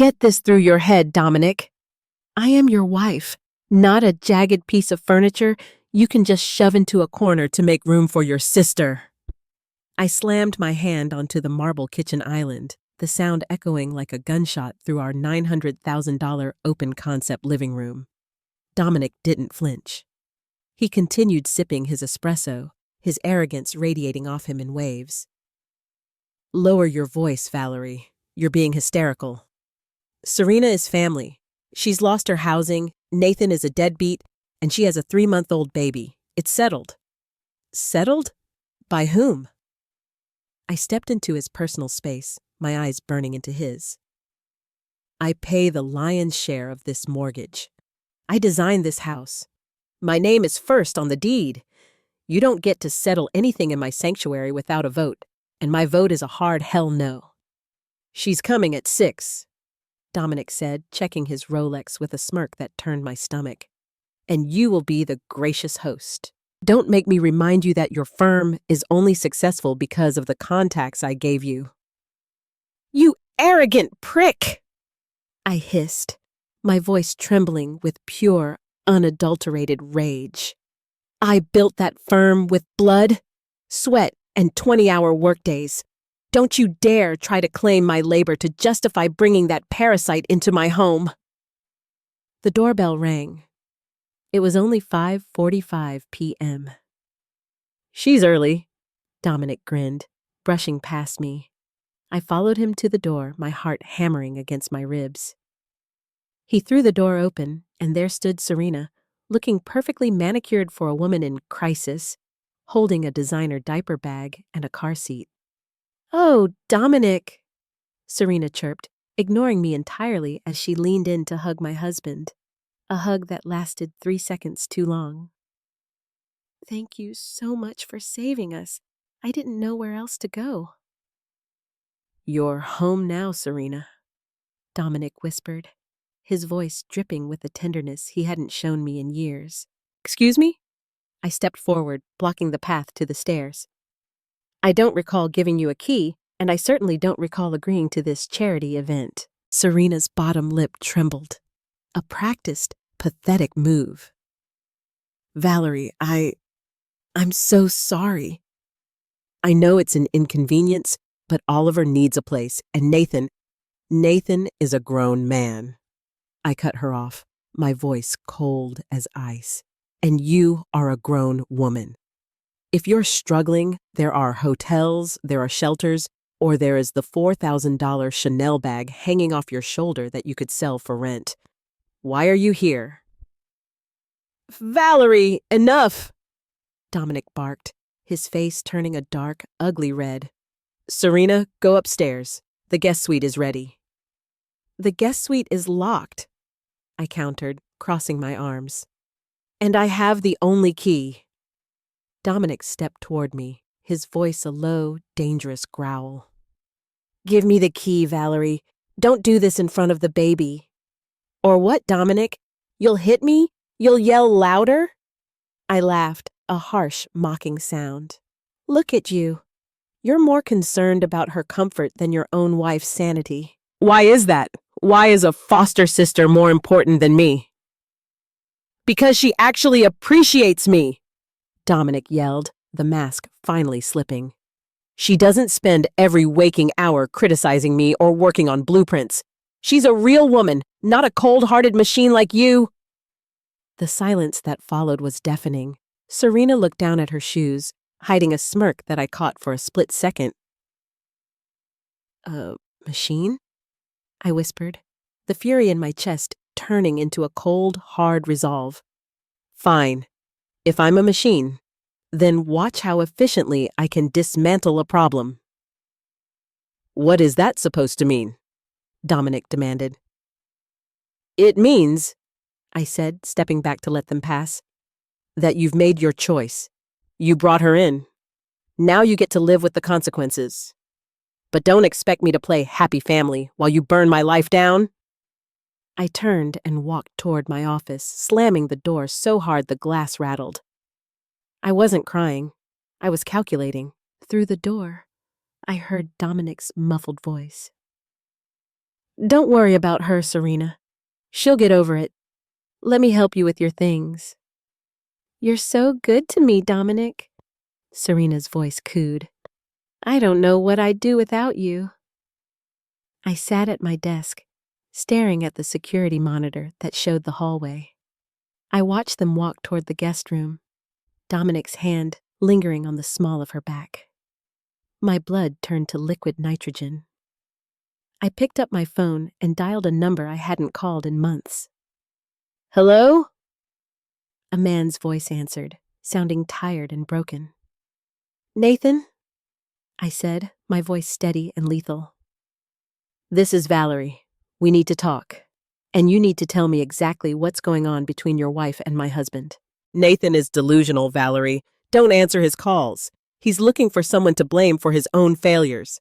Get this through your head, Dominic. I am your wife, not a jagged piece of furniture you can just shove into a corner to make room for your sister. I slammed my hand onto the marble kitchen island, the sound echoing like a gunshot through our $900,000 open-concept living room. Dominic didn't flinch. He continued sipping his espresso, his arrogance radiating off him in waves. Lower your voice, Valerie. You're being hysterical. Serena is family. She's lost her housing, Nathan is a deadbeat, and she has a 3-month-old baby. It's settled. Settled? By whom? I stepped into his personal space, my eyes burning into his. I pay the lion's share of this mortgage. I designed this house. My name is first on the deed. You don't get to settle anything in my sanctuary without a vote, and my vote is a hard hell no. She's coming at 6, Dominic said, checking his Rolex with a smirk that turned my stomach. And you will be the gracious host. Don't make me remind you that your firm is only successful because of the contacts I gave you. You arrogant prick! I hissed, my voice trembling with pure, unadulterated rage. I built that firm with blood, sweat, and 20-hour workdays. Don't you dare try to claim my labor to justify bringing that parasite into my home. The doorbell rang. It was only 5:45 p.m. She's early, Dominic grinned, brushing past me. I followed him to the door, my heart hammering against my ribs. He threw the door open, and there stood Serena, looking perfectly manicured for a woman in crisis, holding a designer diaper bag and a car seat. Oh, Dominic, Serena chirped, ignoring me entirely as she leaned in to hug my husband, a hug that lasted 3 seconds too long. Thank you so much for saving us. I didn't know where else to go. You're home now, Serena, Dominic whispered, his voice dripping with the tenderness he hadn't shown me in years. Excuse me? I stepped forward, blocking the path to the stairs. I don't recall giving you a key, and I certainly don't recall agreeing to this charity event. Serena's bottom lip trembled. A practiced, pathetic move. Valerie, I'm so sorry. I know it's an inconvenience, but Oliver needs a place, and Nathan is a grown man. I cut her off, my voice cold as ice. And you are a grown woman. If you're struggling, there are hotels, there are shelters, or there is the $4,000 Chanel bag hanging off your shoulder that you could sell for rent. Why are you here? Valerie, enough! Dominic barked, his face turning a dark, ugly red. Serena, go upstairs. The guest suite is ready. The guest suite is locked, I countered, crossing my arms. And I have the only key. Dominic stepped toward me, his voice a low, dangerous growl. Give me the key, Valerie. Don't do this in front of the baby. Or what, Dominic? You'll hit me? You'll yell louder? I laughed, a harsh, mocking sound. Look at you. You're more concerned about her comfort than your own wife's sanity. Why is that? Why is a foster sister more important than me? Because she actually appreciates me, Dominic yelled, the mask finally slipping. She doesn't spend every waking hour criticizing me or working on blueprints. She's a real woman, not a cold-hearted machine like you. The silence that followed was deafening. Serena looked down at her shoes, hiding a smirk that I caught for a split second. A machine? I whispered, the fury in my chest turning into a cold, hard resolve. Fine. If I'm a machine, then watch how efficiently I can dismantle a problem. What is that supposed to mean? Dominic demanded. It means, I said, stepping back to let them pass, that you've made your choice. You brought her in. Now you get to live with the consequences. But don't expect me to play happy family while you burn my life down. I turned and walked toward my office, slamming the door so hard the glass rattled. I wasn't crying. I was calculating. Through the door, I heard Dominic's muffled voice. Don't worry about her, Serena. She'll get over it. Let me help you with your things. You're so good to me, Dominic, Serena's voice cooed. I don't know what I'd do without you. I sat at my desk, staring at the security monitor that showed the hallway. I watched them walk toward the guest room, Dominic's hand lingering on the small of her back. My blood turned to liquid nitrogen. I picked up my phone and dialed a number I hadn't called in months. Hello? A man's voice answered, sounding tired and broken. Nathan? I said, my voice steady and lethal. This is Valerie. We need to talk. And you need to tell me exactly what's going on between your wife and my husband. Nathan is delusional, Valerie. Don't answer his calls. He's looking for someone to blame for his own failures.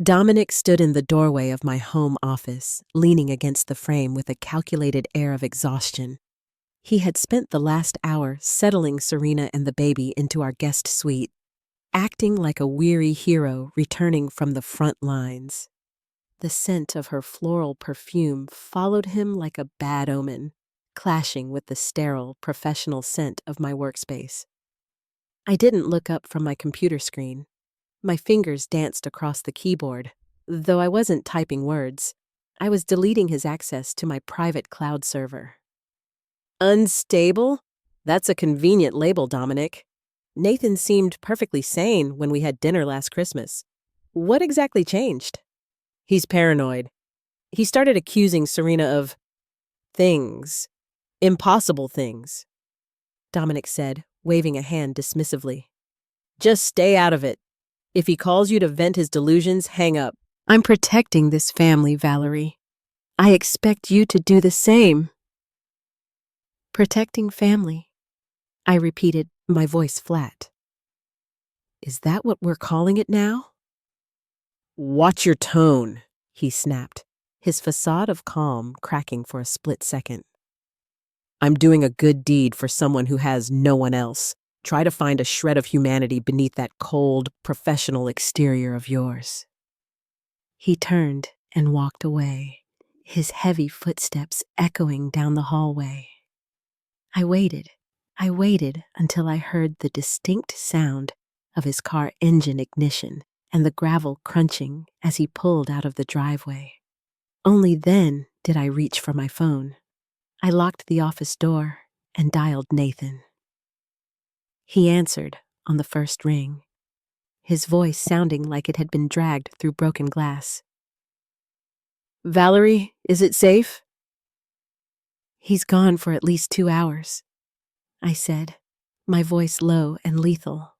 Dominic stood in the doorway of my home office, leaning against the frame with a calculated air of exhaustion. He had spent the last hour settling Serena and the baby into our guest suite, acting like a weary hero returning from the front lines. The scent of her floral perfume followed him like a bad omen, clashing with the sterile, professional scent of my workspace. I didn't look up from my computer screen. My fingers danced across the keyboard. Though I wasn't typing words, I was deleting his access to my private cloud server. Unstable? That's a convenient label, Dominic. Nathan seemed perfectly sane when we had dinner last Christmas. What exactly changed? He's paranoid. He started accusing Serena of things. Impossible things. Dominic said, waving a hand dismissively. Just stay out of it. If he calls you to vent his delusions, hang up. I'm protecting this family, Valerie. I expect you to do the same. Protecting family, I repeated, my voice flat. Is that what we're calling it now? Watch your tone, he snapped, his facade of calm cracking for a split second. I'm doing a good deed for someone who has no one else. Try to find a shred of humanity beneath that cold, professional exterior of yours. He turned and walked away, his heavy footsteps echoing down the hallway. I waited until I heard the distinct sound of his car engine ignition and the gravel crunching as he pulled out of the driveway. Only then did I reach for my phone. I locked the office door and dialed Nathan. He answered on the first ring, his voice sounding like it had been dragged through broken glass. Valerie, is it safe? He's gone for at least 2 hours, I said, my voice low and lethal.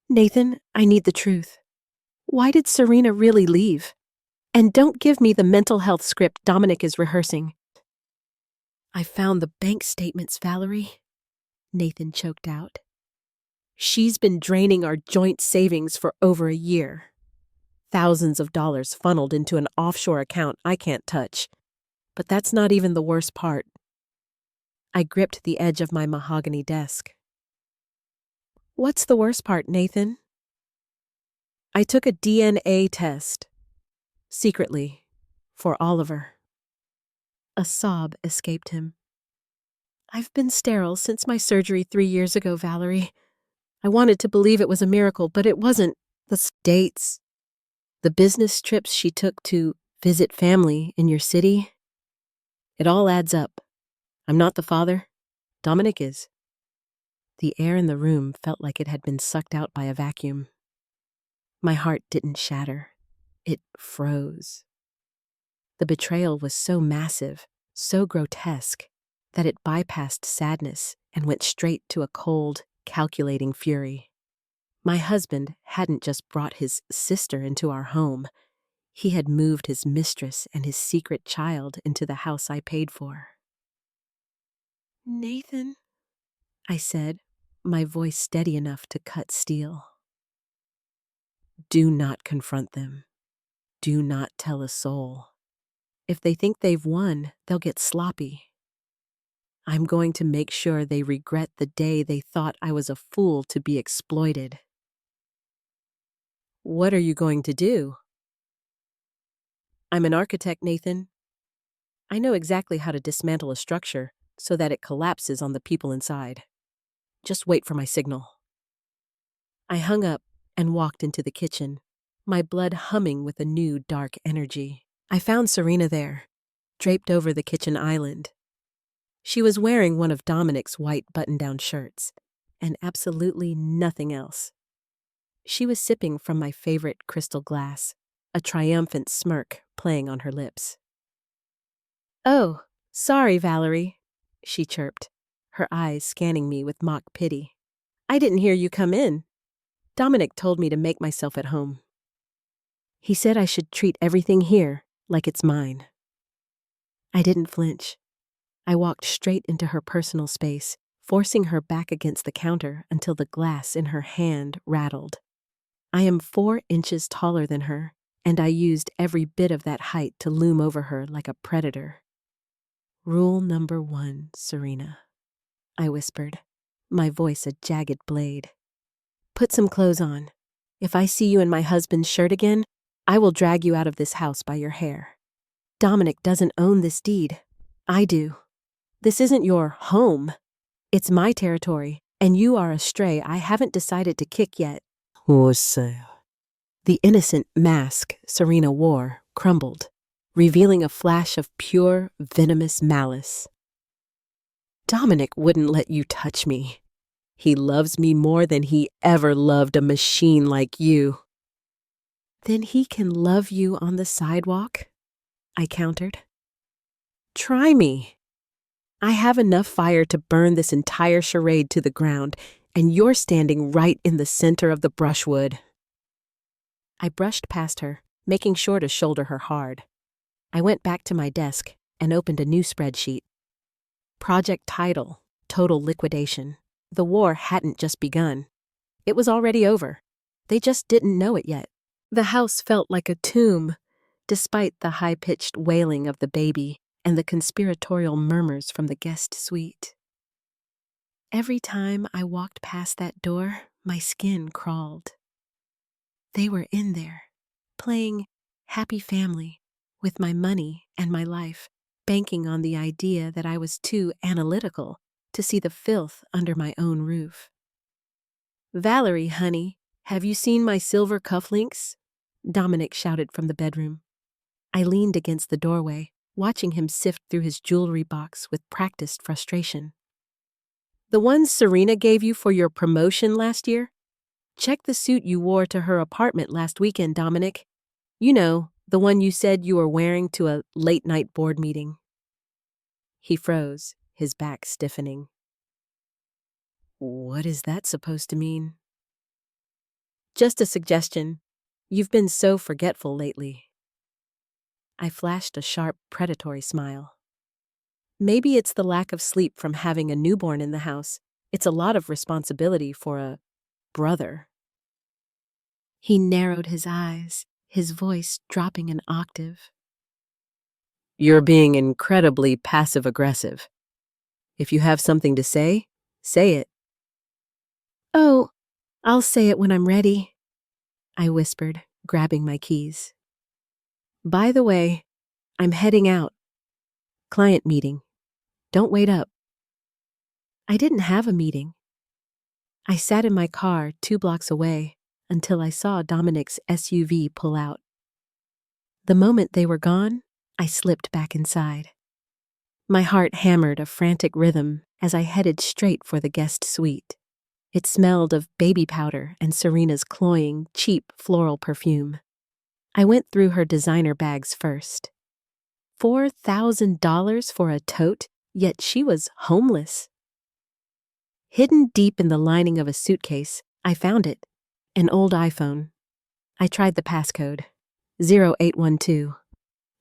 Nathan, I need the truth. Why did Serena really leave? And don't give me the mental health script Dominic is rehearsing. I found the bank statements, Valerie, Nathan choked out. She's been draining our joint savings for over a year. Thousands of dollars funneled into an offshore account I can't touch. But that's not even the worst part. I gripped the edge of my mahogany desk. What's the worst part, Nathan? I took a DNA test, secretly, for Oliver. A sob escaped him. I've been sterile since my surgery 3 years ago, Valerie. I wanted to believe it was a miracle, but it wasn't. The dates, the business trips she took to visit family in your city, it all adds up. I'm not the father. Dominic is. The air in the room felt like it had been sucked out by a vacuum. My heart didn't shatter. It froze. The betrayal was so massive, so grotesque, that it bypassed sadness and went straight to a cold, calculating fury. My husband hadn't just brought his sister into our home. He had moved his mistress and his secret child into the house I paid for. Nathan, I said, my voice steady enough to cut steel. Do not confront them. Do not tell a soul. If they think they've won, they'll get sloppy. I'm going to make sure they regret the day they thought I was a fool to be exploited. What are you going to do? I'm an architect, Nathan. I know exactly how to dismantle a structure so that it collapses on the people inside. Just wait for my signal. I hung up and walked into the kitchen, my blood humming with a new dark energy. I found Serena there, draped over the kitchen island. She was wearing one of Dominic's white button-down shirts, and absolutely nothing else. She was sipping from my favorite crystal glass, a triumphant smirk playing on her lips. "Oh, sorry, Valerie," she chirped, her eyes scanning me with mock pity. "I didn't hear you come in. Dominic told me to make myself at home. He said I should treat everything here like it's mine." I didn't flinch. I walked straight into her personal space, forcing her back against the counter until the glass in her hand rattled. I am 4 inches taller than her, and I used every bit of that height to loom over her like a predator. "Rule number 1, Serena," I whispered, my voice a jagged blade. "Put some clothes on. If I see you in my husband's shirt again, I will drag you out of this house by your hair. Dominic doesn't own this deed. I do. This isn't your home. It's my territory, and you are a stray I haven't decided to kick yet." The innocent mask Serena wore crumbled, revealing a flash of pure, venomous malice. "Dominic wouldn't let you touch me. He loves me more than he ever loved a machine like you." "Then he can love you on the sidewalk?" I countered. "Try me. I have enough fire to burn this entire charade to the ground, and you're standing right in the center of the brushwood." I brushed past her, making sure to shoulder her hard. I went back to my desk and opened a new spreadsheet. Project title, total liquidation. The war hadn't just begun. It was already over. They just didn't know it yet. The house felt like a tomb, despite the high-pitched wailing of the baby and the conspiratorial murmurs from the guest suite. Every time I walked past that door, my skin crawled. They were in there, playing happy family with my money and my life, banking on the idea that I was too analytical to see the filth under my own roof. "Valerie, honey, have you seen my silver cufflinks?" Dominic shouted from the bedroom. I leaned against the doorway, watching him sift through his jewelry box with practiced frustration. "The ones Serena gave you for your promotion last year? Check the suit you wore to her apartment last weekend, Dominic. You know, the one you said you were wearing to a late-night board meeting." He froze, his back stiffening. "What is that supposed to mean?" "Just a suggestion. You've been so forgetful lately." I flashed a sharp, predatory smile. "Maybe it's the lack of sleep from having a newborn in the house. It's a lot of responsibility for a brother." He narrowed his eyes, his voice dropping an octave. "You're being incredibly passive-aggressive. If you have something to say it." "Oh, I'll say it when I'm ready," I whispered, grabbing my keys. "By the way, I'm heading out. Client meeting. Don't wait up." I didn't have a meeting. I sat in my car 2 blocks away until I saw Dominic's SUV pull out. The moment they were gone, I slipped back inside. My heart hammered a frantic rhythm as I headed straight for the guest suite. It smelled of baby powder and Serena's cloying, cheap floral perfume. I went through her designer bags first. $4,000 for a tote, yet she was homeless. Hidden deep in the lining of a suitcase, I found it, an old iPhone. I tried the passcode, 0812,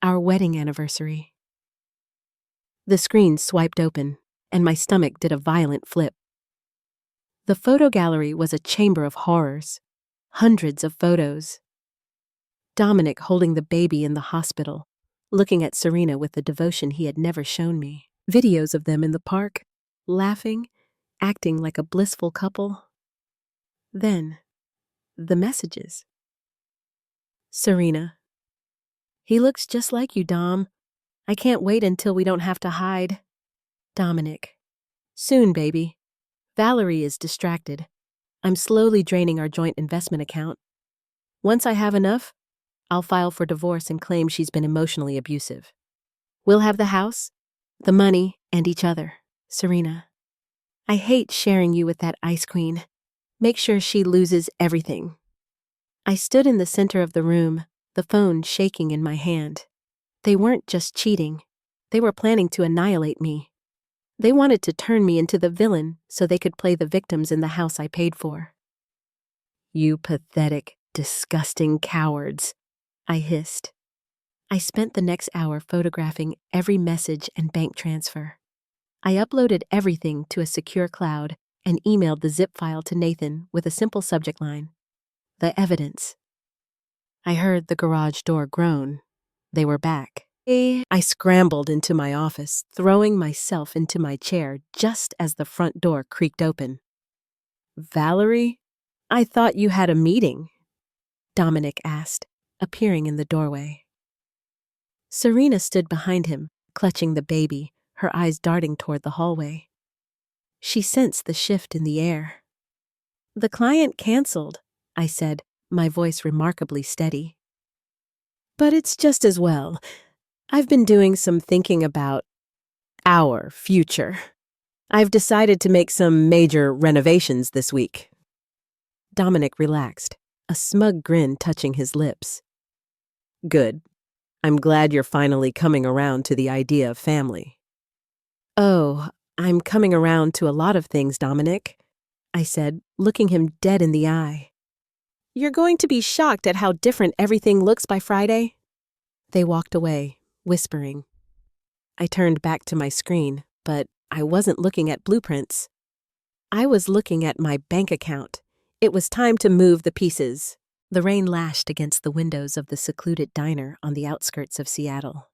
our wedding anniversary. The screen swiped open, and my stomach did a violent flip. The photo gallery was a chamber of horrors. Hundreds of photos. Dominic holding the baby in the hospital, looking at Serena with the devotion he had never shown me. Videos of them in the park, laughing, acting like a blissful couple. Then, the messages. "Serena, He looks just like you, Dom. I can't wait until we don't have to hide. Dominic. Soon, baby. Valerie is distracted. I'm slowly draining our joint investment account. Once I have enough, I'll file for divorce and claim she's been emotionally abusive. We'll have the house, the money, and each other. Serena. I hate sharing you with that ice queen. Make sure she loses everything. I stood in the center of the room, the phone shaking in my hand. They weren't just cheating. They were planning to annihilate me. They wanted to turn me into the villain so they could play the victims in the house I paid for. You pathetic, disgusting cowards, I hissed. I spent the next hour photographing every message and bank transfer. I uploaded everything to a secure cloud and emailed the zip file to Nathan with a simple subject line: the evidence. I heard the garage door groan. They were back. I scrambled into my office, throwing myself into my chair just as the front door creaked open. Valerie? I thought you had a meeting, Dominic asked, appearing in the doorway. Serena stood behind him, clutching the baby, her eyes darting toward the hallway. She sensed the shift in the air. The client canceled, I said, my voice remarkably steady. But it's just as well. I've been doing some thinking about our future. I've decided to make some major renovations this week. Dominic relaxed, a smug grin touching his lips. Good. I'm glad you're finally coming around to the idea of family. Oh, I'm coming around to a lot of things, Dominic, I said, looking him dead in the eye. You're going to be shocked at how different everything looks by Friday. They walked away, whispering. I turned back to my screen, but I wasn't looking at blueprints. I was looking at my bank account. It was time to move the pieces. The rain lashed against the windows of the secluded diner on the outskirts of Seattle.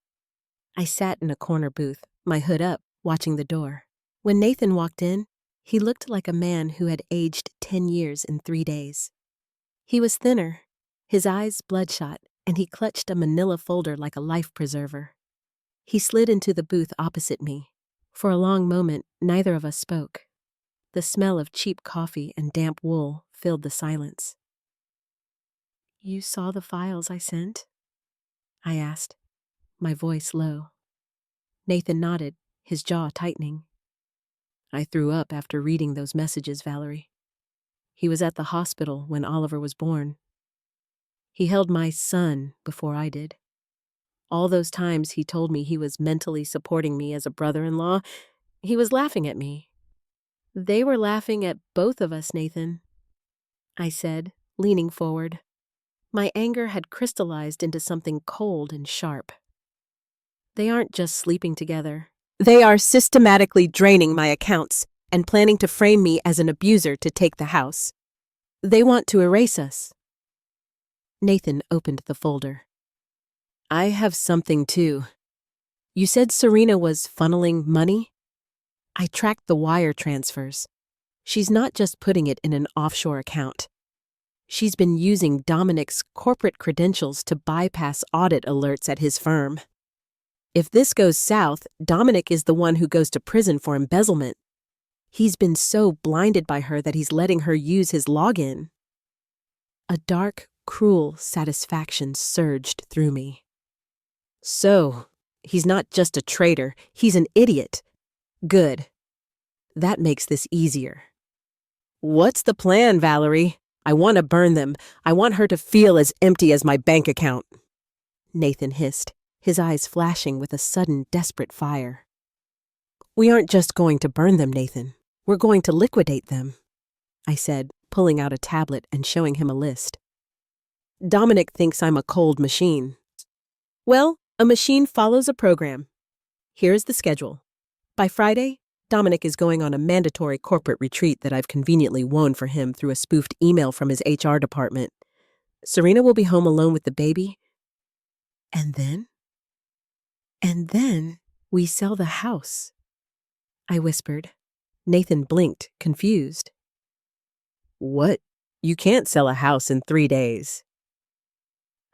I sat in a corner booth, my hood up, watching the door. When Nathan walked in, he looked like a man who had aged 10 years in 3 days. He was thinner, his eyes bloodshot, and he clutched a manila folder like a life preserver. He slid into the booth opposite me. For a long moment, neither of us spoke. The smell of cheap coffee and damp wool filled the silence. You saw the files I sent? I asked, my voice low. Nathan nodded, his jaw tightening. I threw up after reading those messages, Valerie. He was at the hospital when Oliver was born. He held my son before I did. All those times he told me he was mentally supporting me as a brother-in-law, he was laughing at me. They were laughing at both of us, Nathan, I said, leaning forward. My anger had crystallized into something cold and sharp. They aren't just sleeping together. They are systematically draining my accounts and planning to frame me as an abuser to take the house. They want to erase us. Nathan opened the folder. I have something too. You said Serena was funneling money? I tracked the wire transfers. She's not just putting it in an offshore account. She's been using Dominic's corporate credentials to bypass audit alerts at his firm. If this goes south, Dominic is the one who goes to prison for embezzlement. He's been so blinded by her that he's letting her use his login. A dark, cruel satisfaction surged through me. So, he's not just a traitor, he's an idiot. Good. That makes this easier. What's the plan, Valerie? I want to burn them. I want her to feel as empty as my bank account. Nathan hissed, his eyes flashing with a sudden, desperate fire. We aren't just going to burn them, Nathan. We're going to liquidate them, I said, pulling out a tablet and showing him a list. Dominic thinks I'm a cold machine. Well, a machine follows a program. Here's the schedule. By Friday, Dominic is going on a mandatory corporate retreat that I've conveniently won for him through a spoofed email from his HR department. Serena will be home alone with the baby. And then we sell the house, I whispered. Nathan blinked, confused. What? You can't sell a house in 3 days.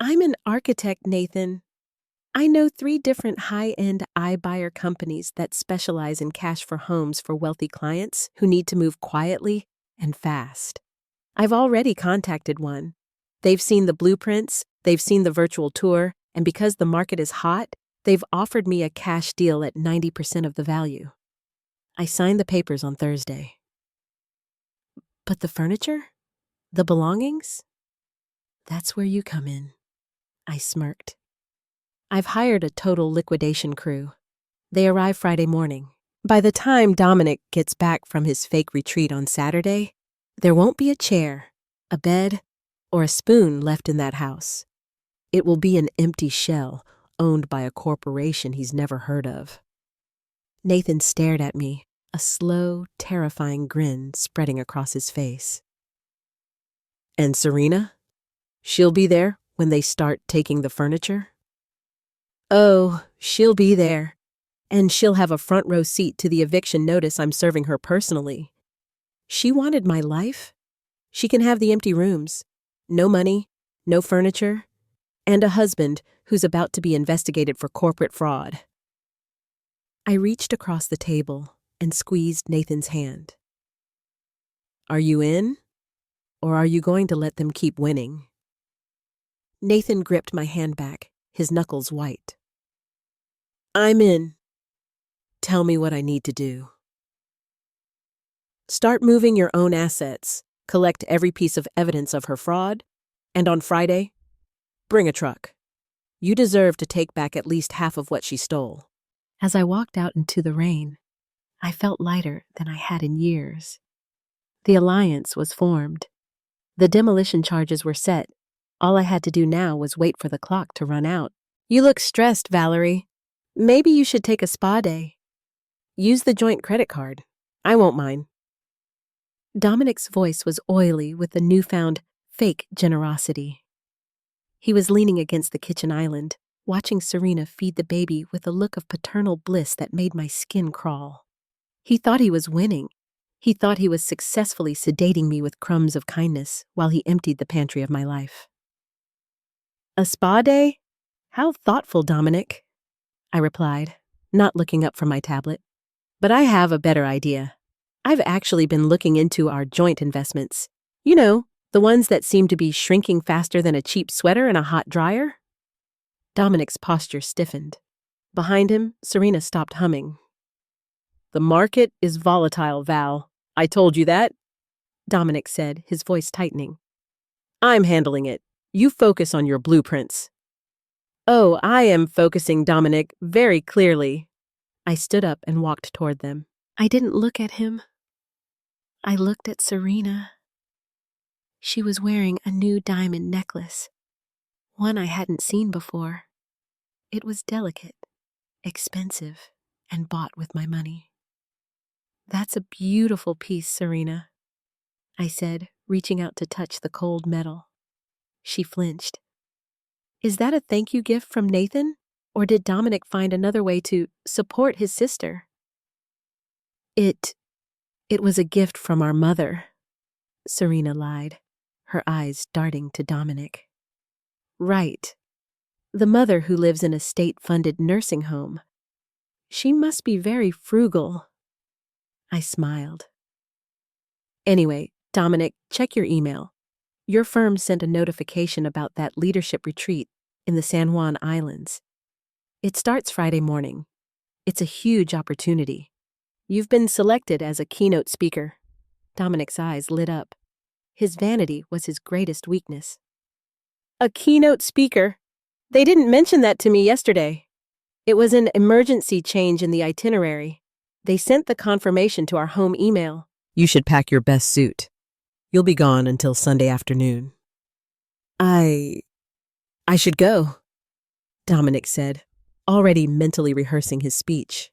I'm an architect, Nathan. I know 3 different high-end iBuyer companies that specialize in cash for homes for wealthy clients who need to move quietly and fast. I've already contacted one. They've seen the blueprints, they've seen the virtual tour, and because the market is hot, they've offered me a cash deal at 90% of the value. I signed the papers on Thursday. But the furniture? The belongings? That's where you come in. I smirked. I've hired a total liquidation crew. They arrive Friday morning. By the time Dominic gets back from his fake retreat on Saturday, there won't be a chair, a bed, or a spoon left in that house. It will be an empty shell owned by a corporation he's never heard of. Nathan stared at me, a slow, terrifying grin spreading across his face. And Serena? She'll be there when they start taking the furniture? Oh, she'll be there. And she'll have a front row seat to the eviction notice I'm serving her personally. She wanted my life. She can have the empty rooms. No money, no furniture, and a husband who's about to be investigated for corporate fraud. I reached across the table and squeezed Nathan's hand. Are you in? Or are you going to let them keep winning? Nathan gripped my hand back, his knuckles white. I'm in. Tell me what I need to do. Start moving your own assets, collect every piece of evidence of her fraud, and on Friday, bring a truck. You deserve to take back at least half of what she stole. As I walked out into the rain, I felt lighter than I had in years. The alliance was formed. The demolition charges were set. All I had to do now was wait for the clock to run out. You look stressed, Valerie. Maybe you should take a spa day. Use the joint credit card. I won't mind. Dominic's voice was oily with the newfound fake generosity. He was leaning against the kitchen island, watching Serena feed the baby with a look of paternal bliss that made my skin crawl. He thought he was winning. He thought he was successfully sedating me with crumbs of kindness while he emptied the pantry of my life. A spa day? How thoughtful, Dominic, I replied, not looking up from my tablet. But I have a better idea. I've actually been looking into our joint investments. You know, the ones that seem to be shrinking faster than a cheap sweater in a hot dryer? Dominic's posture stiffened. Behind him, Serena stopped humming. The market is volatile, Val. I told you that, Dominic said, his voice tightening. I'm handling it. You focus on your blueprints. Oh, I am focusing, Dominic, very clearly. I stood up and walked toward them. I didn't look at him. I looked at Serena. She was wearing a new diamond necklace, one I hadn't seen before. It was delicate, expensive, and bought with my money. That's a beautiful piece, Serena, I said, reaching out to touch the cold metal. She flinched. Is that a thank you gift from Nathan? Or did Dominic find another way to support his sister? It was a gift from our mother, Serena lied, her eyes darting to Dominic. Right. The mother who lives in a state-funded nursing home. She must be very frugal. I smiled. Anyway, Dominic, check your email. Your firm sent a notification about that leadership retreat in the San Juan Islands. It starts Friday morning. It's a huge opportunity. You've been selected as a keynote speaker. Dominic's eyes lit up. His vanity was his greatest weakness. A keynote speaker? They didn't mention that to me yesterday. It was an emergency change in the itinerary. They sent the confirmation to our home email. You should pack your best suit. You'll be gone until Sunday afternoon. I should go, Dominic said, already mentally rehearsing his speech.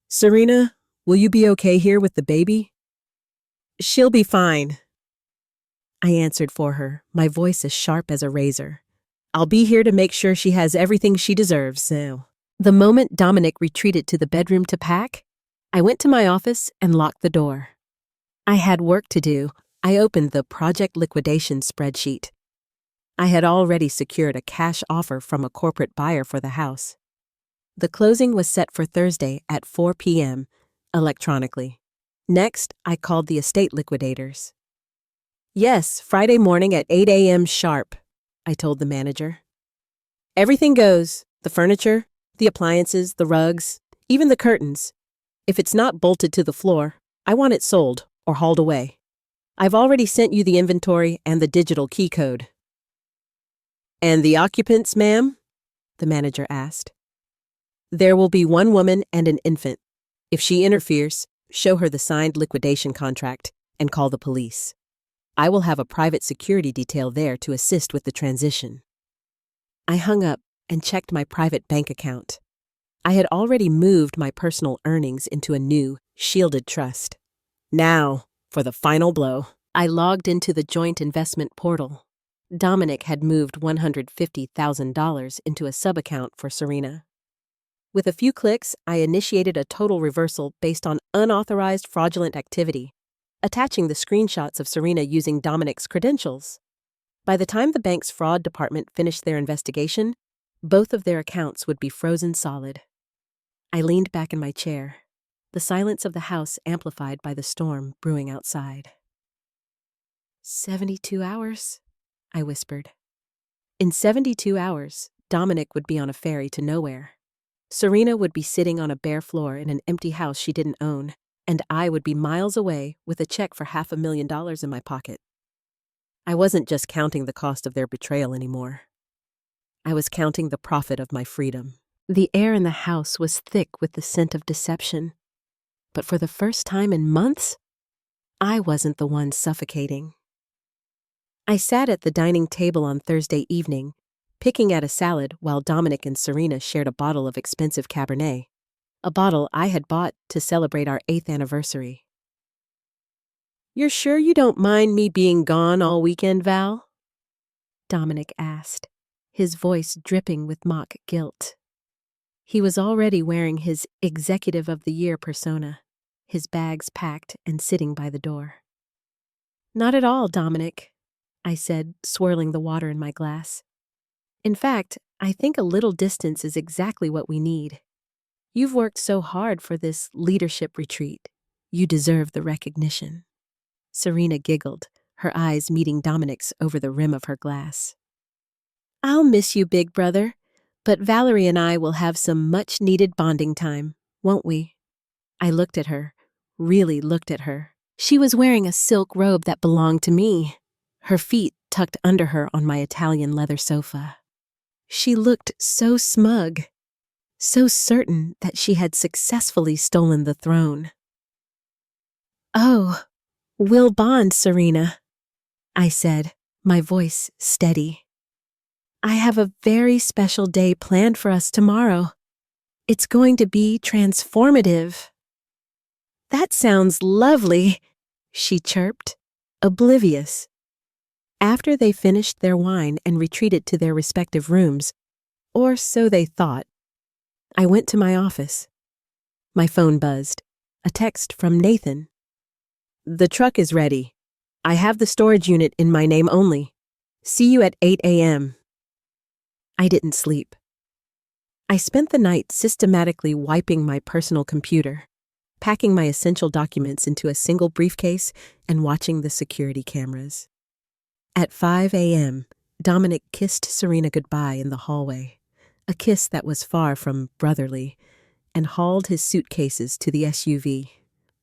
Serena, will you be okay here with the baby? She'll be fine, I answered for her, my voice as sharp as a razor. I'll be here to make sure she has everything she deserves, so. The moment Dominic retreated to the bedroom to pack, I went to my office and locked the door. I had work to do. I opened the project liquidation spreadsheet. I had already secured a cash offer from a corporate buyer for the house. The closing was set for Thursday at 4 p.m. electronically. Next, I called the estate liquidators. Yes, Friday morning at 8 a.m. sharp, I told the manager. Everything goes, the furniture, the appliances, the rugs, even the curtains. If it's not bolted to the floor, I want it sold or hauled away. I've already sent you the inventory and the digital key code. And the occupants, ma'am? The manager asked. There will be one woman and an infant. If she interferes, show her the signed liquidation contract and call the police. I will have a private security detail there to assist with the transition. I hung up and checked my private bank account. I had already moved my personal earnings into a new, shielded trust. Now, for the final blow. I logged into the joint investment portal. Dominic had moved $150,000 into a sub-account for Serena. With a few clicks, I initiated a total reversal based on unauthorized fraudulent activity, attaching the screenshots of Serena using Dominic's credentials. By the time the bank's fraud department finished their investigation, both of their accounts would be frozen solid. I leaned back in my chair, the silence of the house amplified by the storm brewing outside. 72 hours, I whispered. In 72 hours, Dominic would be on a ferry to nowhere. Serena would be sitting on a bare floor in an empty house she didn't own, and I would be miles away with a check for $500,000 in my pocket. I wasn't just counting the cost of their betrayal anymore. I was counting the profit of my freedom. The air in the house was thick with the scent of deception. But for the first time in months, I wasn't the one suffocating. I sat at the dining table on Thursday evening, picking at a salad while Dominic and Serena shared a bottle of expensive Cabernet, a bottle I had bought to celebrate our 8th anniversary. "You're sure you don't mind me being gone all weekend, Val?" Dominic asked, his voice dripping with mock guilt. He was already wearing his Executive of the Year persona, his bags packed and sitting by the door. "Not at all, Dominic," I said, swirling the water in my glass. "In fact, I think a little distance is exactly what we need. You've worked so hard for this leadership retreat. You deserve the recognition." Serena giggled, her eyes meeting Dominic's over the rim of her glass. "I'll miss you, big brother, but Valerie and I will have some much-needed bonding time, won't we?" I looked at her, really looked at her. She was wearing a silk robe that belonged to me, her feet tucked under her on my Italian leather sofa. She looked so smug, so certain that she had successfully stolen the throne. "Oh, we'll bond, Serena," I said, my voice steady. "I have a very special day planned for us tomorrow. It's going to be transformative." "That sounds lovely," she chirped, oblivious. After they finished their wine and retreated to their respective rooms, or so they thought, I went to my office. My phone buzzed. A text from Nathan. "The truck is ready. I have the storage unit in my name only. See you at 8 a.m. I didn't sleep. I spent the night systematically wiping my personal computer, packing my essential documents into a single briefcase, and watching the security cameras. At 5 a.m., Dominic kissed Serena goodbye in the hallway, a kiss that was far from brotherly, and hauled his suitcases to the SUV.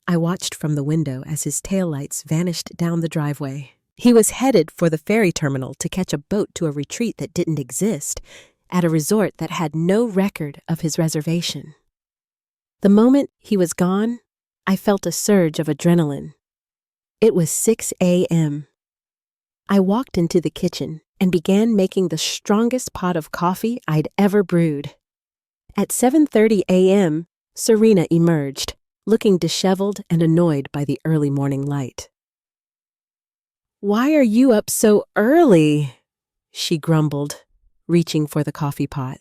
I watched from the window as his taillights vanished down the driveway. He was headed for the ferry terminal to catch a boat to a retreat that didn't exist, at a resort that had no record of his reservation. The moment he was gone, I felt a surge of adrenaline. It was 6 a.m. I walked into the kitchen and began making the strongest pot of coffee I'd ever brewed. At 7:30 a.m., Serena emerged, looking disheveled and annoyed by the early morning light. "Why are you up so early?" she grumbled, reaching for the coffee pot.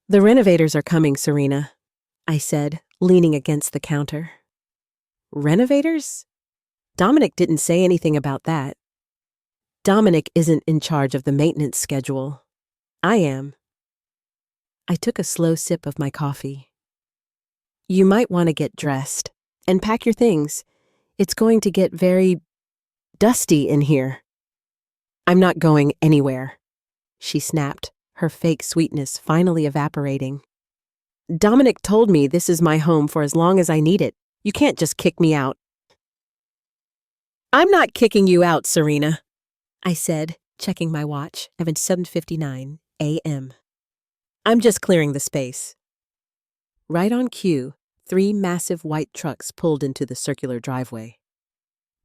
"The renovators are coming, Serena," I said, leaning against the counter. "Renovators?" Dominic didn't say anything about that. Dominic isn't in charge of the maintenance schedule. I am. I took a slow sip of my coffee. You might want to get dressed and pack your things. It's going to get very dusty in here. I'm not going anywhere, she snapped, her fake sweetness finally evaporating. Dominic told me this is my home for as long as I need it. You can't just kick me out. I'm not kicking you out, Serena, I said, checking my watch at 7:59 a.m. I'm just clearing the space. Right on cue, 3 massive white trucks pulled into the circular driveway.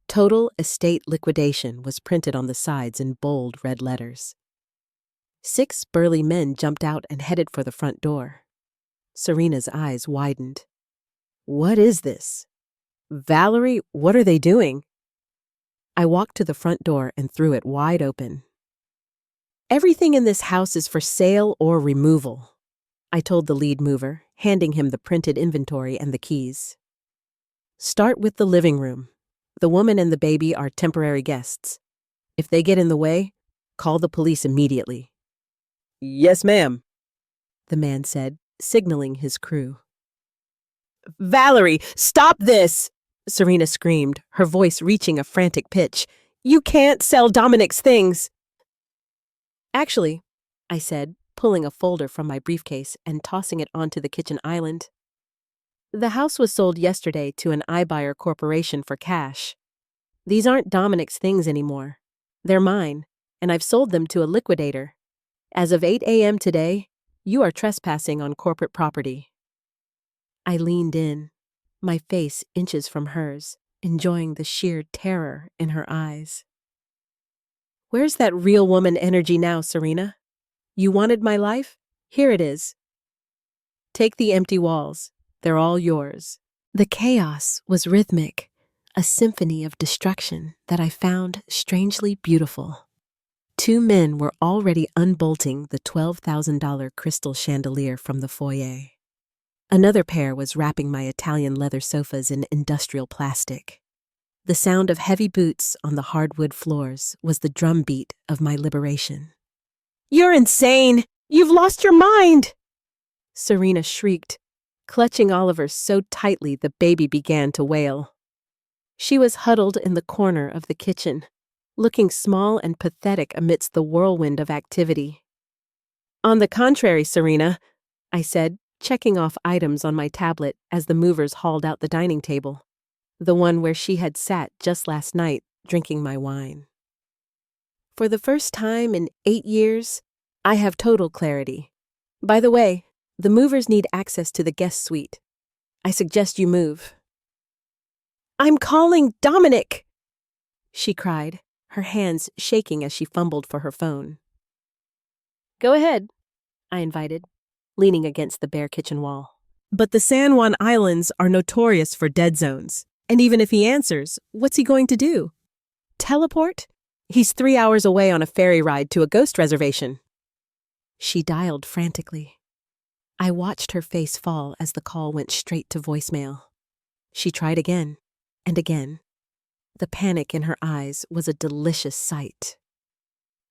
Total estate liquidation was printed on the sides in bold red letters. 6 burly men jumped out and headed for the front door. Serena's eyes widened. What is this? Valerie, what are they doing? I walked to the front door and threw it wide open. Everything in this house is for sale or removal, I told the lead mover, handing him the printed inventory and the keys. Start with the living room. The woman and the baby are temporary guests. If they get in the way, call the police immediately. Yes, ma'am, the man said, signaling his crew. Valerie, stop this! Serena screamed, her voice reaching a frantic pitch. You can't sell Dominic's things! Actually, I said, pulling a folder from my briefcase and tossing it onto the kitchen island. The house was sold yesterday to an iBuyer corporation for cash. These aren't Dominic's things anymore. They're mine, and I've sold them to a liquidator. As of 8 a.m. today, you are trespassing on corporate property. I leaned in, my face inches from hers, enjoying the sheer terror in her eyes. Where's that real woman energy now, Serena? You wanted my life? Here it is. Take the empty walls. They're all yours. The chaos was rhythmic, a symphony of destruction that I found strangely beautiful. 2 men were already unbolting the $12,000 crystal chandelier from the foyer. Another pair was wrapping my Italian leather sofas in industrial plastic. The sound of heavy boots on the hardwood floors was the drumbeat of my liberation. You're insane! You've lost your mind! Serena shrieked, clutching Oliver so tightly the baby began to wail. She was huddled in the corner of the kitchen, looking small and pathetic amidst the whirlwind of activity. On the contrary, Serena, I said, checking off items on my tablet as the movers hauled out the dining table, the one where she had sat just last night drinking my wine. For the first time in 8 years, I have total clarity. By the way, the movers need access to the guest suite. I suggest you move. I'm calling Dominic, she cried, her hands shaking as she fumbled for her phone. Go ahead, I invited, leaning against the bare kitchen wall. But the San Juan Islands are notorious for dead zones. And even if he answers, what's he going to do? Teleport? He's 3 hours away on a ferry ride to a ghost reservation. She dialed frantically. I watched her face fall as the call went straight to voicemail. She tried again and again. The panic in her eyes was a delicious sight.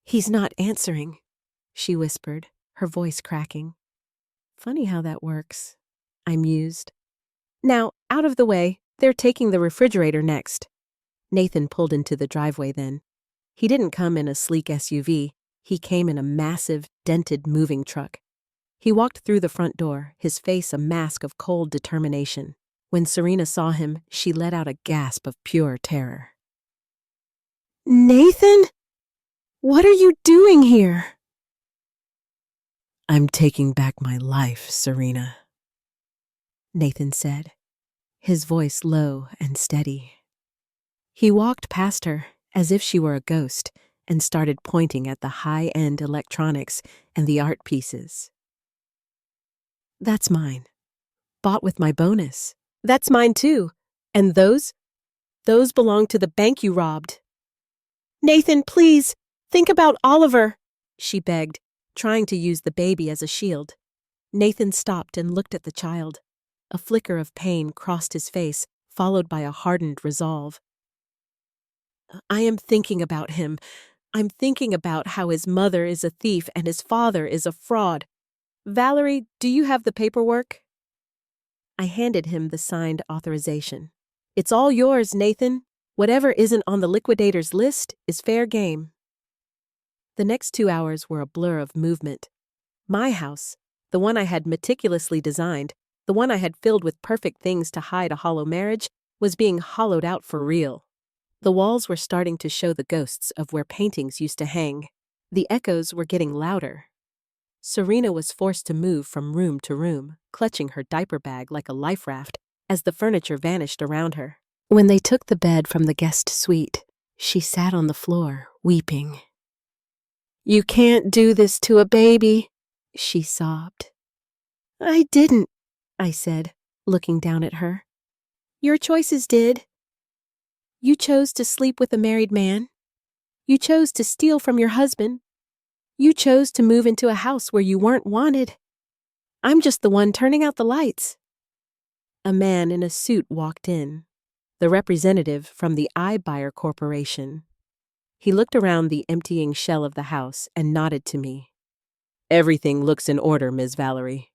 He's not answering, she whispered, her voice cracking. Funny how that works, I mused. Now, out of the way, they're taking the refrigerator next. Nathan pulled into the driveway then. He didn't come in a sleek SUV. He came in a massive, dented moving truck. He walked through the front door, his face a mask of cold determination. When Serena saw him, she let out a gasp of pure terror. Nathan? What are you doing here? I'm taking back my life, Serena, Nathan said, his voice low and steady. He walked past her as if she were a ghost and started pointing at the high-end electronics and the art pieces. That's mine. Bought with my bonus. That's mine too. And those belong to the bank you robbed. Nathan, please, think about Oliver, she begged, trying to use the baby as a shield. Nathan stopped and looked at the child. A flicker of pain crossed his face, followed by a hardened resolve. I am thinking about him. I'm thinking about how his mother is a thief and his father is a fraud. Valerie, do you have the paperwork? I handed him the signed authorization. It's all yours, Nathan. Whatever isn't on the liquidator's list is fair game. The next 2 hours were a blur of movement. My house, the one I had meticulously designed, the one I had filled with perfect things to hide a hollow marriage, was being hollowed out for real. The walls were starting to show the ghosts of where paintings used to hang. The echoes were getting louder. Serena was forced to move from room to room, clutching her diaper bag like a life raft as the furniture vanished around her. When they took the bed from the guest suite, she sat on the floor, weeping. "You can't do this to a baby," she sobbed. "I didn't," I said, looking down at her. "Your choices did. You chose to sleep with a married man. You chose to steal from your husband. You chose to move into a house where you weren't wanted. I'm just the one turning out the lights." A man in a suit walked in, the representative from the iBuyer Corporation. He looked around the emptying shell of the house and nodded to me. "Everything looks in order, Ms. Valerie.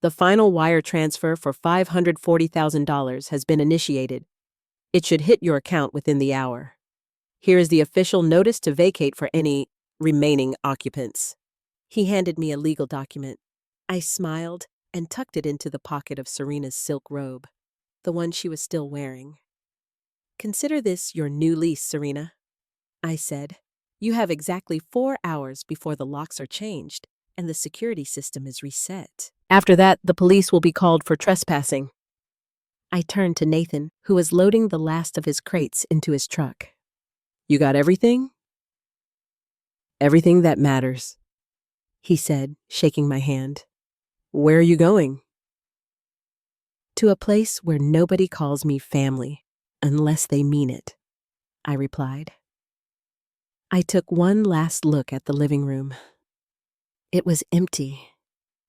The final wire transfer for $540,000 has been initiated. It should hit your account within the hour. Here is the official notice to vacate for any remaining occupants." He handed me a legal document. I smiled and tucked it into the pocket of Serena's silk robe, the one she was still wearing. "Consider this your new lease, Serena," I said. "You have exactly 4 hours before the locks are changed and the security system is reset. After that, the police will be called for trespassing." I turned to Nathan, who was loading the last of his crates into his truck. "You got everything?" "Everything that matters," he said, shaking my hand. "Where are you going?" "To a place where nobody calls me family, unless they mean it," I replied. I took one last look at the living room. It was empty.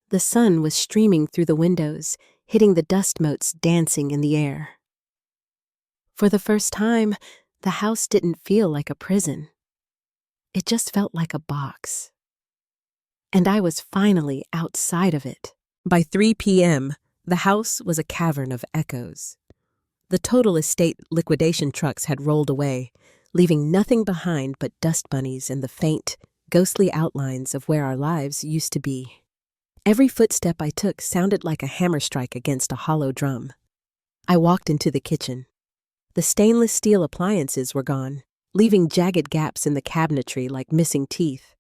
The sun was streaming through the windows, hitting the dust motes dancing in the air. For the first time, the house didn't feel like a prison. It just felt like a box. And I was finally outside of it. By 3 p.m., the house was a cavern of echoes. The total estate liquidation trucks had rolled away, leaving nothing behind but dust bunnies and the faint, ghostly outlines of where our lives used to be. Every footstep I took sounded like a hammer strike against a hollow drum. I walked into the kitchen. The stainless steel appliances were gone, leaving jagged gaps in the cabinetry like missing teeth.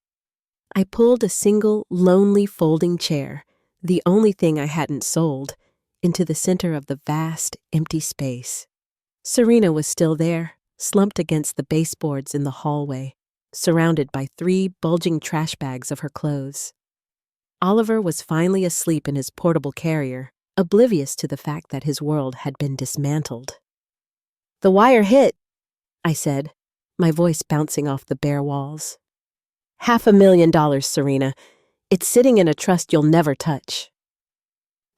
I pulled a single, lonely folding chair, the only thing I hadn't sold, into the center of the vast, empty space. Serena was still there, slumped against the baseboards in the hallway, surrounded by 3 bulging trash bags of her clothes. Oliver was finally asleep in his portable carrier, oblivious to the fact that his world had been dismantled. "The wire hit," I said, my voice bouncing off the bare walls. $500,000, Serena. It's sitting in a trust you'll never touch."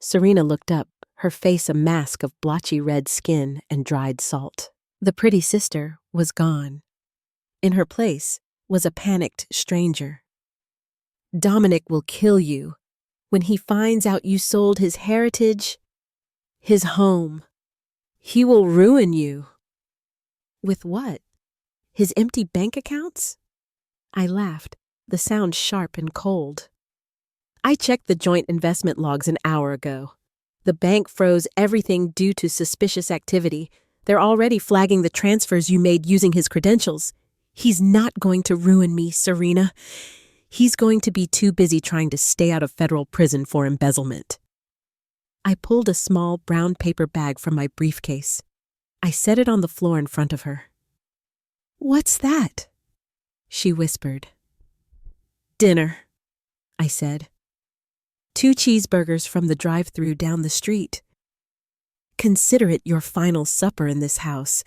Serena looked up, her face a mask of blotchy red skin and dried salt. The pretty sister was gone. In her place was a panicked stranger. "Dominic will kill you. When he finds out you sold his heritage, his home, he will ruin you." "With what? His empty bank accounts?" I laughed, the sound sharp and cold. "I checked the joint investment logs an hour ago. The bank froze everything due to suspicious activity. They're already flagging the transfers you made using his credentials. He's not going to ruin me, Serena. He's going to be too busy trying to stay out of federal prison for embezzlement." I pulled a small brown paper bag from my briefcase. I set it on the floor in front of her. "What's that?" she whispered. "Dinner," I said. 2 cheeseburgers from the drive-thru down the street. Consider it your final supper in this house.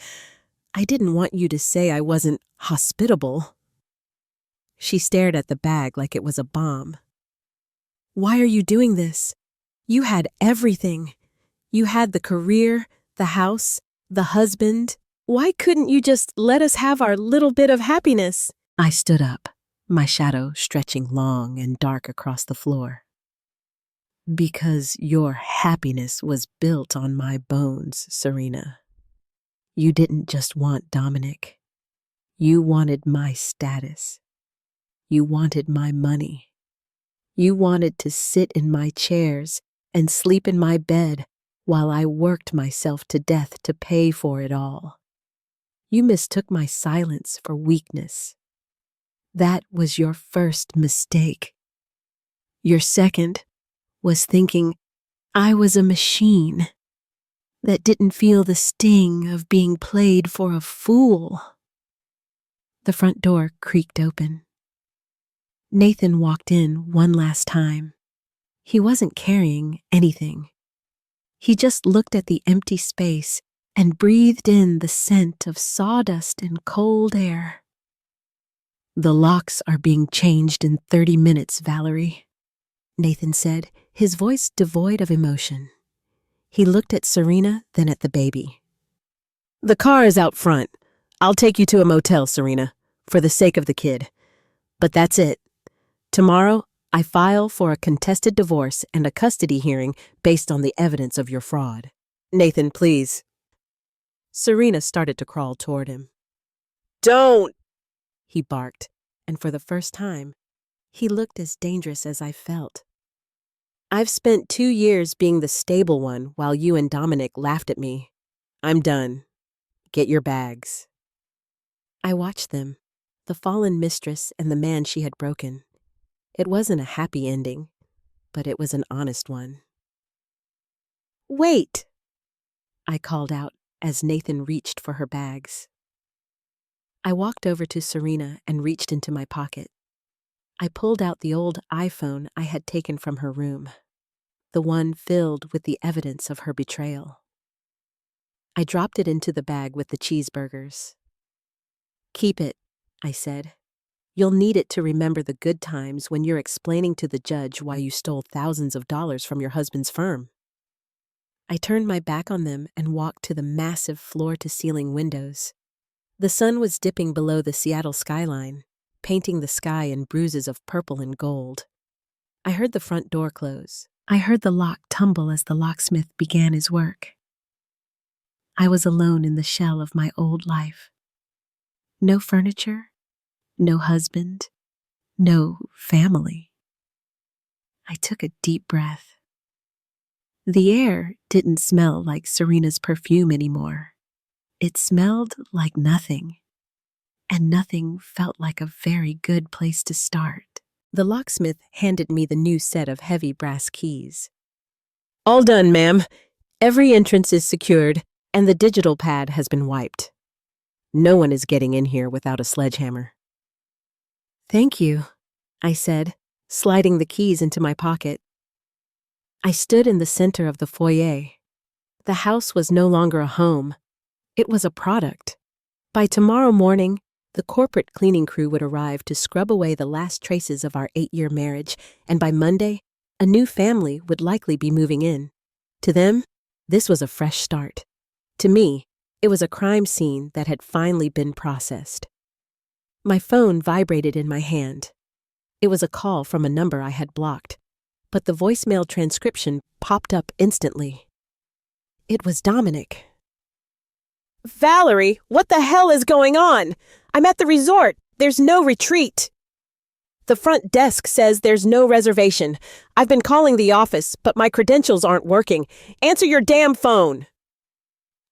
I didn't want you to say I wasn't hospitable." She stared at the bag like it was a bomb. "Why are you doing this? You had everything. You had the career, the house, the husband. Why couldn't you just let us have our little bit of happiness?" I stood up, my shadow stretching long and dark across the floor. Because your happiness was built on my bones, Serena. You didn't just want Dominic. You wanted my status. You wanted my money. You wanted to sit in my chairs and sleep in my bed while I worked myself to death to pay for it all. You mistook my silence for weakness. That was your first mistake. Your second was thinking I was a machine that didn't feel the sting of being played for a fool. The front door creaked open. Nathan walked in one last time. He wasn't carrying anything. He just looked at the empty space and breathed in the scent of sawdust and cold air. "The locks are being changed in 30 minutes, Valerie," Nathan said, his voice devoid of emotion. He looked at Serena, then at the baby. "The car is out front. I'll take you to a motel, Serena, for the sake of the kid. But that's it. Tomorrow, I file for a contested divorce and a custody hearing based on the evidence of your fraud. Nathan, please." Serena started to crawl toward him. "Don't!" he barked, and for the first time, he looked as dangerous as I felt. "I've spent 2 years being the stable one while you and Dominic laughed at me. I'm done. Get your bags." I watched them, the fallen mistress and the man she had broken. It wasn't a happy ending, but it was an honest one. "Wait!" I called out as Nathan reached for her bags. I walked over to Serena and reached into my pocket. I pulled out the old iPhone I had taken from her room, the one filled with the evidence of her betrayal. I dropped it into the bag with the cheeseburgers. "Keep it," I said. "You'll need it to remember the good times when you're explaining to the judge why you stole thousands of dollars from your husband's firm." I turned my back on them and walked to the massive floor-to-ceiling windows. The sun was dipping below the Seattle skyline, painting the sky in bruises of purple and gold. I heard the front door close. I heard the lock tumble as the locksmith began his work. I was alone in the shell of my old life. No furniture, no husband, no family. I took a deep breath. The air didn't smell like Serena's perfume anymore. It smelled like nothing, and nothing felt like a very good place to start. The locksmith handed me the new set of heavy brass keys. "All done, ma'am. Every entrance is secured, and the digital pad has been wiped. No one is getting in here without a sledgehammer." "Thank you," I said, sliding the keys into my pocket. I stood in the center of the foyer. The house was no longer a home. It was a product. By tomorrow morning, the corporate cleaning crew would arrive to scrub away the last traces of our 8-year marriage, and by Monday, a new family would likely be moving in. To them, this was a fresh start. To me, it was a crime scene that had finally been processed. My phone vibrated in my hand. It was a call from a number I had blocked, but the voicemail transcription popped up instantly. It was Dominic. "Valerie, what the hell is going on? I'm at the resort. There's no retreat. The front desk says there's no reservation. I've been calling the office, but my credentials aren't working. Answer your damn phone."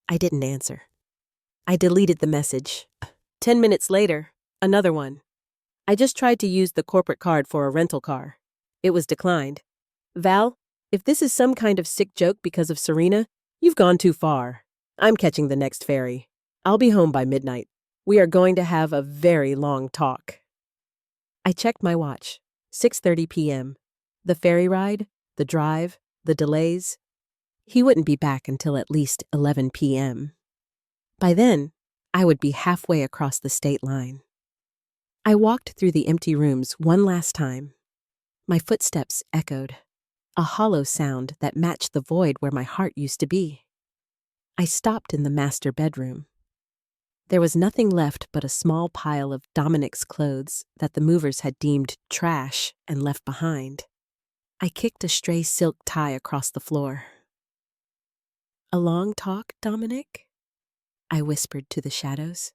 I didn't answer. I deleted the message. 10 minutes later, another one. "I just tried to use the corporate card for a rental car. It was declined. Val, if this is some kind of sick joke because of Serena, you've gone too far. I'm catching the next ferry. I'll be home by midnight. We are going to have a very long talk." I checked my watch. 6:30 p.m. The ferry ride, the drive, the delays. He wouldn't be back until at least 11 p.m. By then, I would be halfway across the state line. I walked through the empty rooms one last time. My footsteps echoed, a hollow sound that matched the void where my heart used to be. I stopped in the master bedroom. There was nothing left but a small pile of Dominic's clothes that the movers had deemed trash and left behind. I kicked a stray silk tie across the floor. "A long talk, Dominic?" I whispered to the shadows.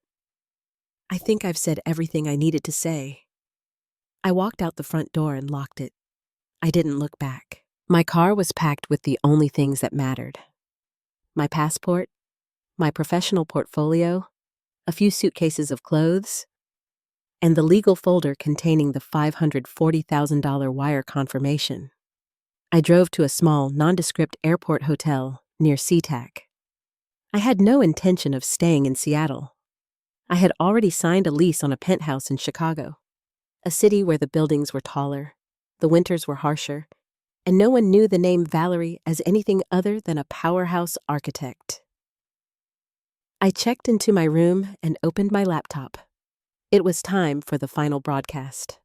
"I think I've said everything I needed to say." I walked out the front door and locked it. I didn't look back. My car was packed with the only things that mattered: my passport, my professional portfolio, a few suitcases of clothes, and the legal folder containing the $540,000 wire confirmation. I drove to a small, nondescript airport hotel near SeaTac. I had no intention of staying in Seattle. I had already signed a lease on a penthouse in Chicago, a city where the buildings were taller, the winters were harsher, and no one knew the name Valerie as anything other than a powerhouse architect. I checked into my room and opened my laptop. It was time for the final broadcast.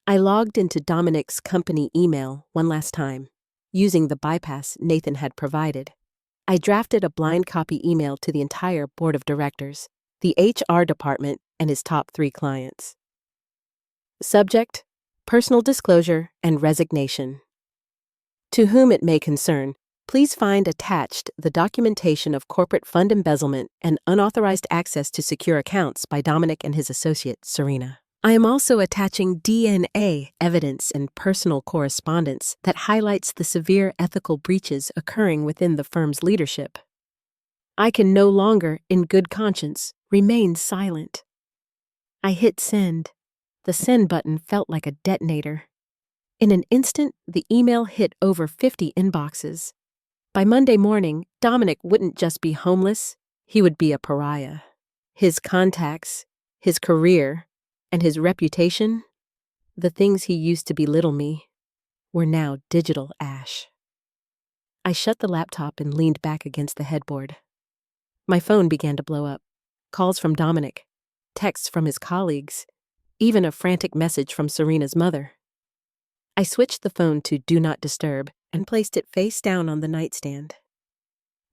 I logged into Dominic's company email one last time, using the bypass Nathan had provided. I drafted a blind copy email to the entire board of directors, the HR department, and his top 3 clients. Subject: personal disclosure and resignation. To whom it may concern, please find attached the documentation of corporate fund embezzlement and unauthorized access to secure accounts by Dominic and his associate, Serena. I am also attaching DNA evidence and personal correspondence that highlights the severe ethical breaches occurring within the firm's leadership. I can no longer, in good conscience, remain silent. I hit send. The send button felt like a detonator. In an instant, the email hit over 50 inboxes. By Monday morning, Dominic wouldn't just be homeless, he would be a pariah. His contacts, his career, and his reputation, the things he used to belittle me, were now digital ash. I shut the laptop and leaned back against the headboard. My phone began to blow up. Calls from Dominic, texts from his colleagues, even a frantic message from Serena's mother. I switched the phone to Do Not Disturb and placed it face down on the nightstand.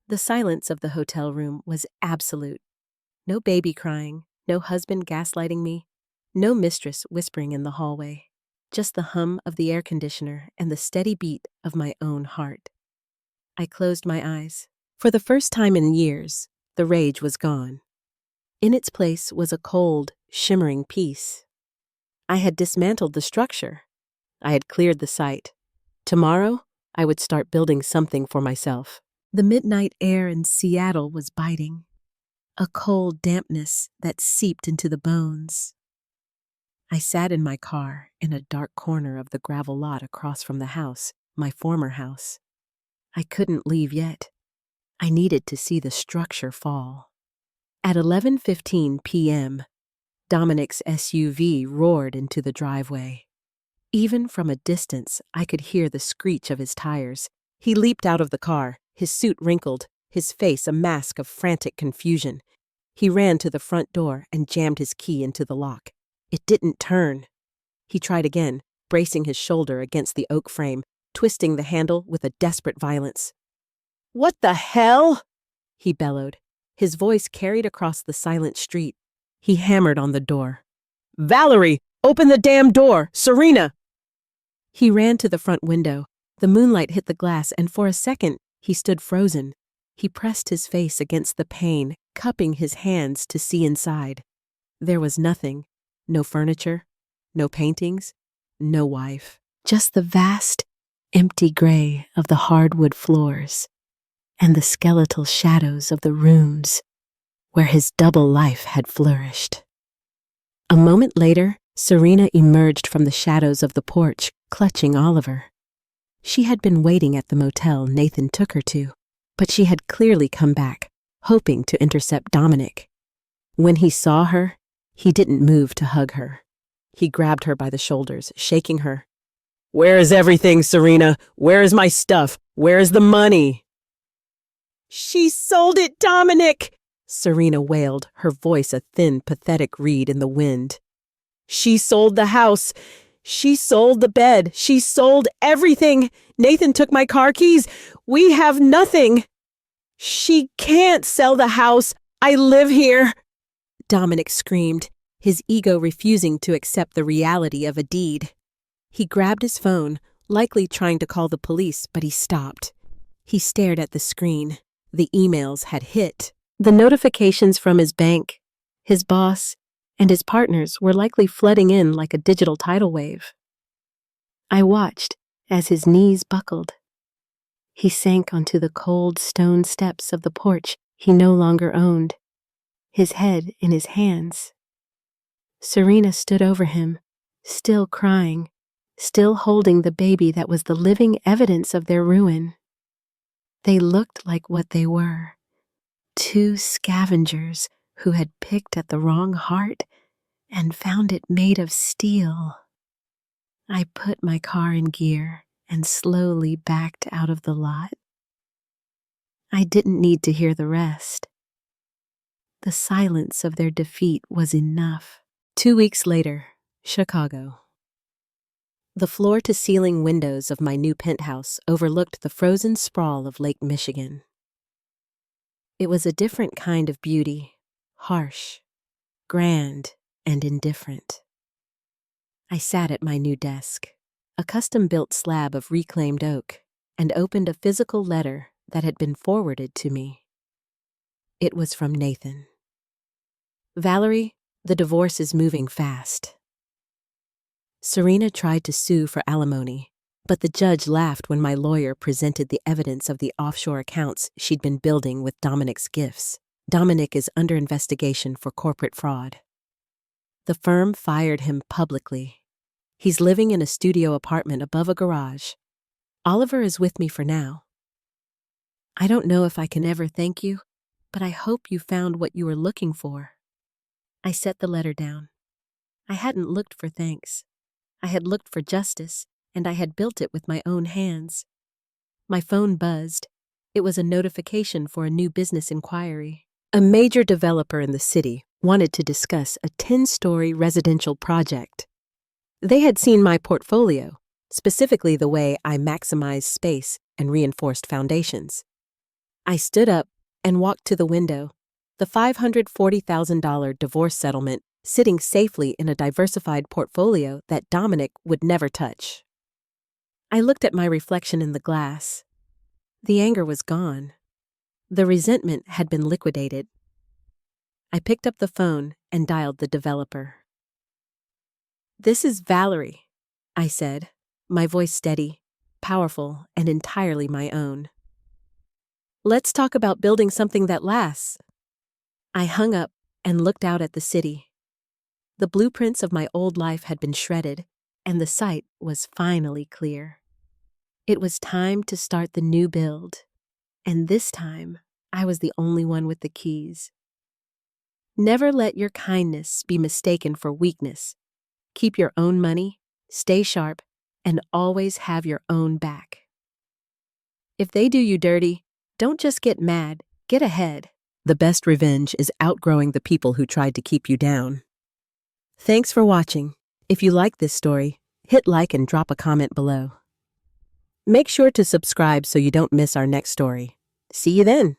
The silence of the hotel room was absolute. No baby crying, no husband gaslighting me, no mistress whispering in the hallway. Just the hum of the air conditioner and the steady beat of my own heart. I closed my eyes. For the first time in years, the rage was gone. In its place was a cold, shimmering peace. I had dismantled the structure. I had cleared the site. Tomorrow, I would start building something for myself. The midnight air in Seattle was biting, a cold dampness that seeped into the bones. I sat in my car in a dark corner of the gravel lot across from the house, my former house. I couldn't leave yet. I needed to see the structure fall. At 11:15 p.m., Dominic's SUV roared into the driveway. Even from a distance, I could hear the screech of his tires. He leaped out of the car, his suit wrinkled, his face a mask of frantic confusion. He ran to the front door and jammed his key into the lock. It didn't turn. He tried again, bracing his shoulder against the oak frame, twisting the handle with a desperate violence. "What the hell?" he bellowed. His voice carried across the silent street. He hammered on the door. "Valerie, open the damn door! Serena!" He ran to the front window. The moonlight hit the glass, and for a second, he stood frozen. He pressed his face against the pane, cupping his hands to see inside. There was nothing. No furniture, no paintings, no wife. Just the vast, empty gray of the hardwood floors and the skeletal shadows of the rooms where his double life had flourished. A moment later, Serena emerged from the shadows of the porch, clutching Oliver. She had been waiting at the motel Nathan took her to, but she had clearly come back, hoping to intercept Dominic. When he saw her, he didn't move to hug her. He grabbed her by the shoulders, shaking her. "Where is everything, Serena? Where is my stuff? Where is the money?" "She sold it, Dominic!" Serena wailed, her voice a thin, pathetic reed in the wind. "She sold the house. She sold the bed. She sold everything. Nathan took my car keys. We have nothing. She can't sell the house. I live here." Dominic screamed, his ego refusing to accept the reality of a deed. He grabbed his phone, likely trying to call the police, but he stopped. He stared at the screen. The emails had hit. The notifications from his bank, his boss, and his partners were likely flooding in like a digital tidal wave. I watched as his knees buckled. He sank onto the cold stone steps of the porch he no longer owned, his head in his hands. Serena stood over him, still crying, still holding the baby that was the living evidence of their ruin. They looked like what they were, two scavengers who had picked at the wrong heart and found it made of steel. I put my car in gear and slowly backed out of the lot. I didn't need to hear the rest. The silence of their defeat was enough. 2 weeks later, Chicago. The floor-to-ceiling windows of my new penthouse overlooked the frozen sprawl of Lake Michigan. It was a different kind of beauty, harsh, grand, and indifferent. I sat at my new desk, a custom-built slab of reclaimed oak, and opened a physical letter that had been forwarded to me. It was from Nathan. Valerie, the divorce is moving fast. Serena tried to sue for alimony, but the judge laughed when my lawyer presented the evidence of the offshore accounts she'd been building with Dominic's gifts. Dominic is under investigation for corporate fraud. The firm fired him publicly. He's living in a studio apartment above a garage. Oliver is with me for now. I don't know if I can ever thank you, but I hope you found what you were looking for. I set the letter down. I hadn't looked for thanks. I had looked for justice, and I had built it with my own hands. My phone buzzed. It was a notification for a new business inquiry. A major developer in the city wanted to discuss a 10-story residential project. They had seen my portfolio, specifically the way I maximized space and reinforced foundations. I stood up and walked to the window, the $540,000 divorce settlement sitting safely in a diversified portfolio that Dominic would never touch. I looked at my reflection in the glass. The anger was gone. The resentment had been liquidated. I picked up the phone and dialed the developer. "This is Valerie," I said, my voice steady, powerful, and entirely my own. "Let's talk about building something that lasts." I hung up and looked out at the city. The blueprints of my old life had been shredded, and the sight was finally clear. It was time to start the new build, and this time I was the only one with the keys. Never let your kindness be mistaken for weakness. Keep your own money, stay sharp, and always have your own back. If they do you dirty, don't just get mad, get ahead. The best revenge is outgrowing the people who tried to keep you down. Thanks for watching. If you like this story, hit like and drop a comment below. Make sure to subscribe so you don't miss our next story. See you then.